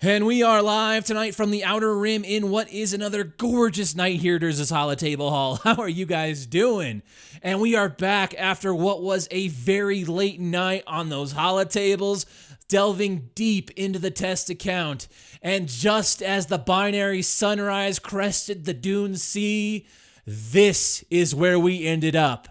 And we are live tonight from the Outer Rim in what is another gorgeous night here at this Holotable Hall. How are you guys doing? And we are back after what was a very late night on those holotables, delving deep into the test account. And just as the binary sunrise crested the Dune Sea, this is where we ended up.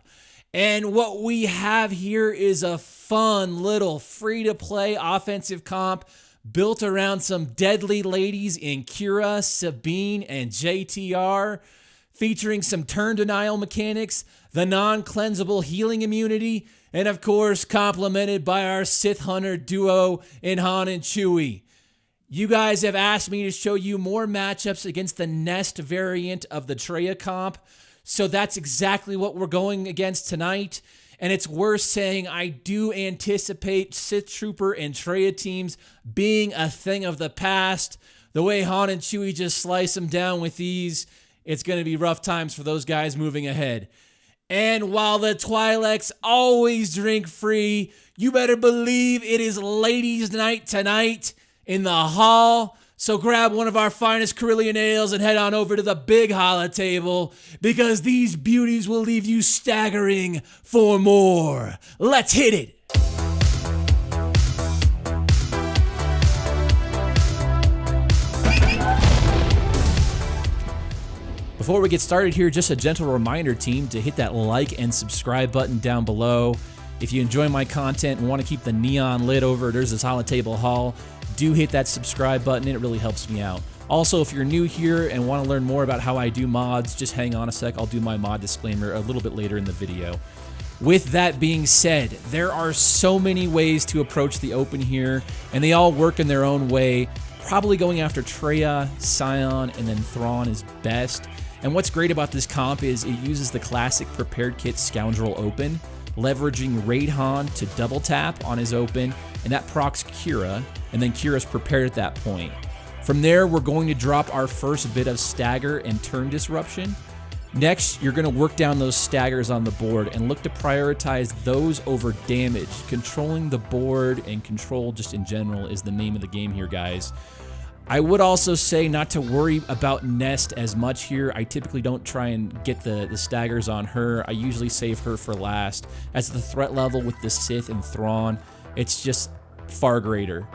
And what we have here is a fun little free-to-play offensive comp built around some deadly ladies in qi'ra, Sabine, and JTR, featuring some turn denial mechanics, the non-cleansable healing immunity, and of course complemented by our Sith Hunter duo in Han and Chewie. You guys have asked me to show you more matchups against the Nest variant of the Traya comp, so that's exactly what we're going against tonight. And it's worth saying I do anticipate Sith Trooper and Traya teams being a thing of the past. The way Han and Chewie just slice them down with ease, it's going to be rough times for those guys moving ahead. And while the Twi'leks always drink free, you better believe it is ladies' night tonight in the hall. So grab one of our finest Carillion ales and head on over to the big holotable, because these beauties will leave you staggering for more. Let's hit it! Before we get started here, just a gentle reminder, team, to hit that like and subscribe button down below. If you enjoy my content and want to keep the neon lit over There's This Holotable Hall, do hit that subscribe button, and it really helps me out. Also, if you're new here and want to learn more about how I do mods, just hang on a sec. I'll do my mod disclaimer a little bit later in the video. With that being said, there are so many ways to approach the open here, and they all work in their own way. Probably going after Traya, Scion, and then Thrawn is best. And what's great about this comp is it uses the classic prepared kit Scoundrel Open, leveraging Raid Han to double tap on his open, and that procs qi'ra, and then qi'ra's prepared at that point. From there, we're going to drop our first bit of stagger and turn disruption. Next, you're going to work down those staggers on the board and look to prioritize those over damage. Controlling the board and control just in general is the name of the game here, guys. I would also say not to worry about Nest as much here. I typically don't try and get the staggers on her. I usually save her for last. As the threat level with the Sith and Thrawn, it's just far greater.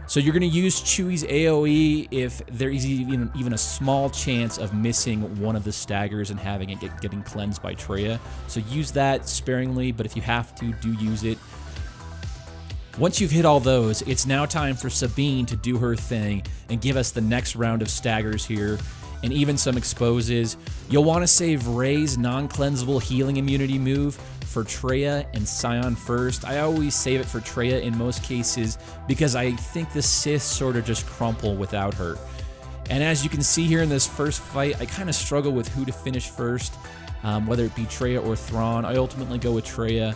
So you're going to use Chewie's AoE if there is even a small chance of missing one of the staggers and having it getting cleansed by Traya. So use that sparingly, but if you have to, do use it. Once you've hit all those, it's now time for Sabine to do her thing and give us the next round of staggers here, and even some exposes. You'll want to save Rey's non-cleansable healing immunity move for Traya and Scion first. I always save it for Traya in most cases because I think the Sith sort of just crumple without her. And as you can see here in this first fight, I kind of struggle with who to finish first, whether it be Traya or Thrawn. I ultimately go with Traya.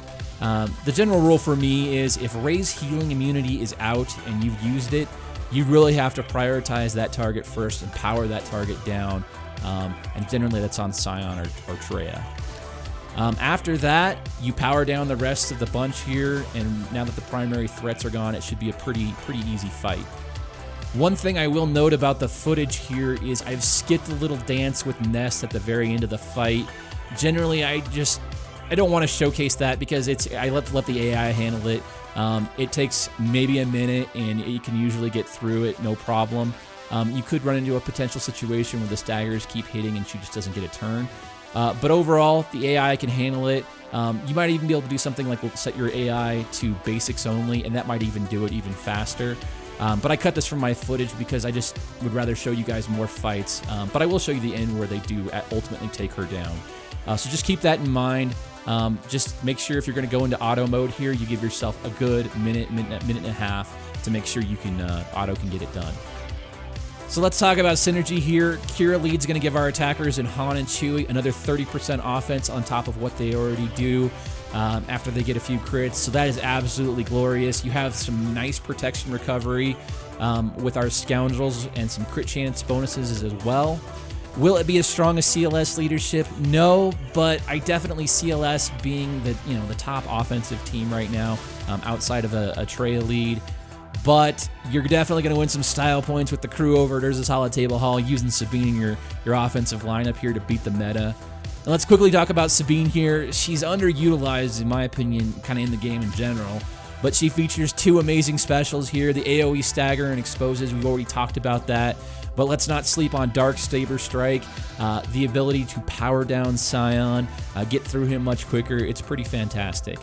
The general rule for me is if Rey's healing immunity is out and you've used it, you really have to prioritize that target first and power that target down, and generally that's on Scion or Traya. After that, you power down the rest of the bunch here, and now that the primary threats are gone, it should be a pretty easy fight. One thing I will note about the footage here is I've skipped a little dance with Nest at the very end of the fight. Generally, I don't want to showcase that because I let the AI handle it. It takes maybe a minute, and you can usually get through it, no problem. You could run into a potential situation where the staggers keep hitting and she just doesn't get a turn. But overall, the AI can handle it. You might even be able to do something like set your AI to basics only, and that might even do it even faster. But I cut this from my footage because I just would rather show you guys more fights. But I will show you the end where they do ultimately take her down. So just keep that in mind. Just make sure if you're going to go into auto mode here, you give yourself a good minute and a half to make sure you can auto can get it done. So let's talk about synergy here. qi'ra lead's going to give our attackers in Han and Chewie another 30% offense on top of what they already do after they get a few crits. So that is absolutely glorious. You have some nice protection recovery with our scoundrels and some crit chance bonuses as well. Will it be as strong as CLS leadership? No, but I definitely see CLS being the top offensive team right now outside of a Traya lead. but you're definitely going to win some style points with the crew over There's This Holotable Hall, using Sabine in your offensive lineup here to beat the meta. And let's quickly talk about Sabine here. She's underutilized, in my opinion, kind of in the game in general, but she features 2 amazing specials here, the AoE stagger and exposes. We've already talked about that, but let's not sleep on Dark Saber Strike, the ability to power down Scion, get through him much quicker. It's pretty fantastic.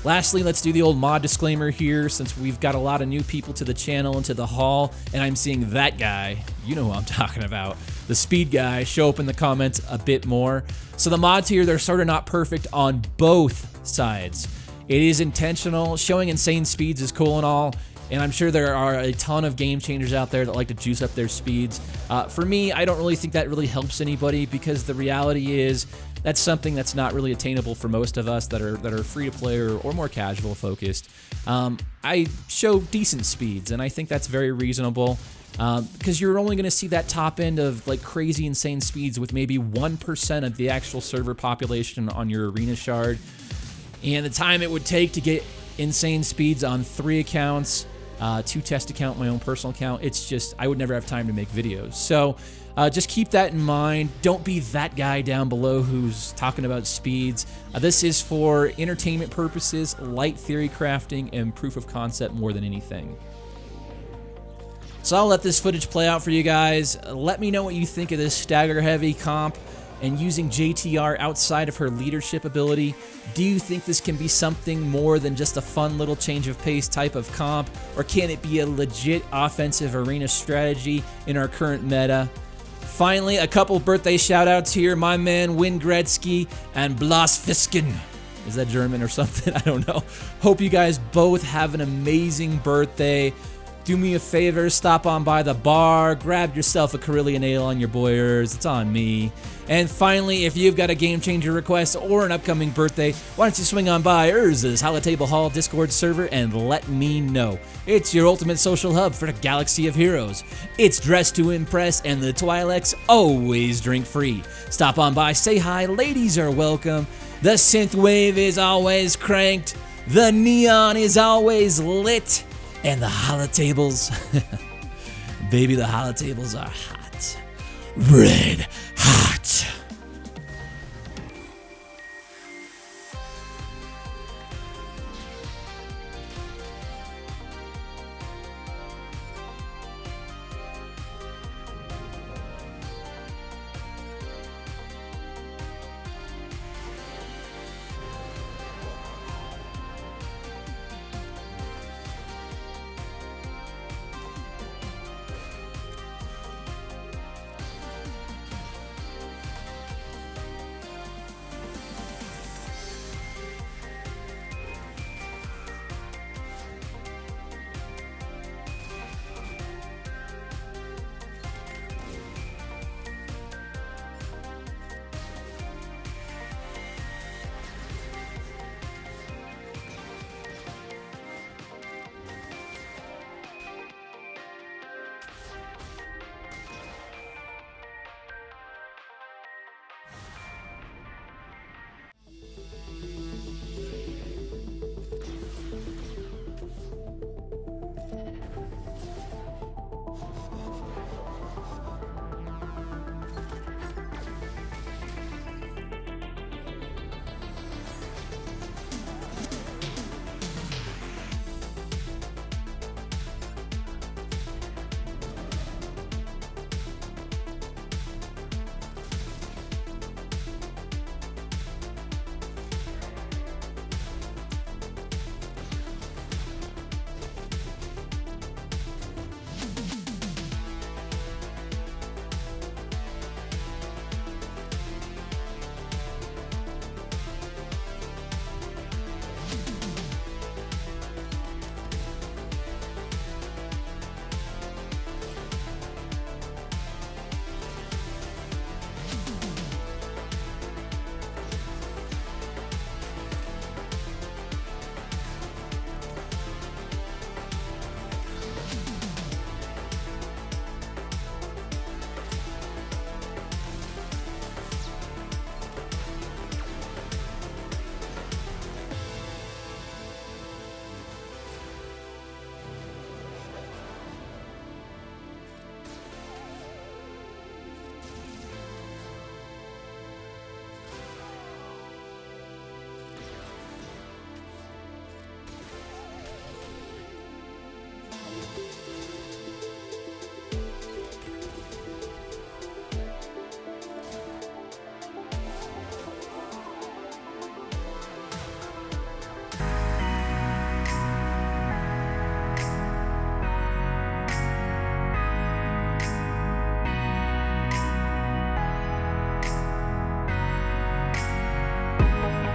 Lastly, let's do the old mod disclaimer here, since we've got a lot of new people to the channel and to the hall, and I'm seeing that guy, you know who I'm talking about, the speed guy, show up in the comments a bit more. So the mods here, they're sort of not perfect on both sides. It is intentional. Showing insane speeds is cool and all, and I'm sure there are a ton of game changers out there that like to juice up their speeds. For me, I don't really think that really helps anybody, because the reality is that's something that's not really attainable for most of us that are free to play or more casual focused. I show decent speeds, and I think that's very reasonable, because you're only going to see that top end of like crazy insane speeds with maybe 1% of the actual server population on your arena shard. And the time it would take to get insane speeds on 3 accounts, 2 test account, my own personal account, it's just, I would never have time to make videos. So just keep that in mind. Don't be that guy down below who's talking about speeds. This is for entertainment purposes, light theory crafting, and proof of concept more than anything. So I'll let this footage play out for you guys. Let me know what you think of this stagger heavy comp and using JTR outside of her leadership ability. Do you think this can be something more than just a fun little change of pace type of comp, or can it be a legit offensive arena strategy in our current meta? Finally, a couple birthday shoutouts here. My man Win Gretzky and Blas Fisken. Is that German or something? I don't know. Hope you guys both have an amazing birthday. Do me a favor, stop on by the bar, grab yourself a Carillion Ale on your boyers, it's on me. And finally, if you've got a game changer request or an upcoming birthday, why don't you swing on by Urza's Holotable Hall Discord server and let me know. It's your ultimate social hub for the galaxy of heroes. It's dressed to impress, and the Twi'leks always drink free. Stop on by, say hi, ladies are welcome. The synth wave is always cranked, the neon is always lit, and the holotables, baby, the holotables are hot. Red hot.